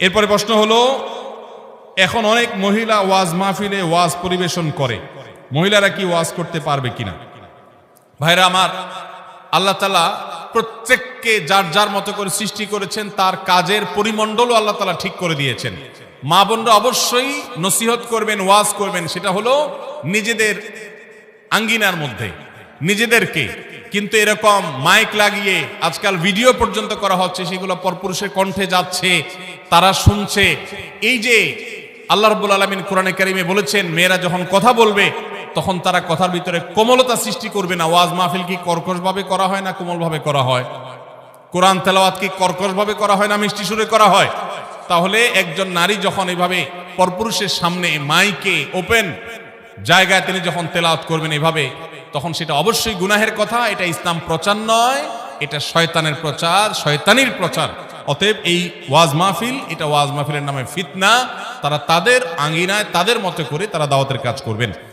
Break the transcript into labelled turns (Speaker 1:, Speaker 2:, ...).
Speaker 1: এরপরে প্রশ্ন হলো, এখন অনেক মহিলা ওয়াজ মাহফিলে ওয়াজ পরিবেশন করে, মহিলারা কি ওয়াজ করতে পারবে কিনা? ভাইরা আমার, আল্লাহ তাআলা প্রত্যেককে যার যার মতো করে সৃষ্টি করেছেন, তার কাজের পরিমণ্ডলও আল্লাহ তাআলা ঠিক করে দিয়েছেন। মা বোনরা অবশ্যই নসিহত করবেন, ওয়াজ করবেন, সেটা হলো নিজেদের আঙ্গিনার মধ্যে নিজেদেরকে। কিন্তু এরকম মাইক লাগিয়ে আজকাল ভিডিও পর্যন্ত করা হচ্ছে, সেগুলো পরপুরুষের কণ্ঠে যাচ্ছে, তারা শুনছে। এই যে আল্লাহ রাব্বুল আলামিন কোরআনে কারিমে বলেছেন, মেয়েরা যখন কথা বলবে তখন তারা কথার ভিতরে কোমলতা সৃষ্টি করবে না। ওয়াজ মাহফিল কি কর্কশভাবে করা হয় না কোমলভাবে করা হয়? কোরআন তেলাওয়াত কি কর্কশভাবে করা হয় না মিষ্টি সুরে করা হয়? তাহলে একজন নারী যখন এইভাবে পরপুরুষের সামনে মাইকে ওপেন জায়গায় তিনি যখন তেলাওয়াত করবেন এভাবে, তখন সেটা অবশ্যই গুনাহের কথা। এটা ইসলাম প্রচার নয়, এটা শয়তানের প্রচার, শয়তানির প্রচার। অতএব এই ওয়াজ মাহফিল, এটা ওয়াজ মাহফিলের নামে ফিতনা। তারা তাদের আঙ্গিনায় তাদের মতো করে তারা দাওয়াতের কাজ করবেন।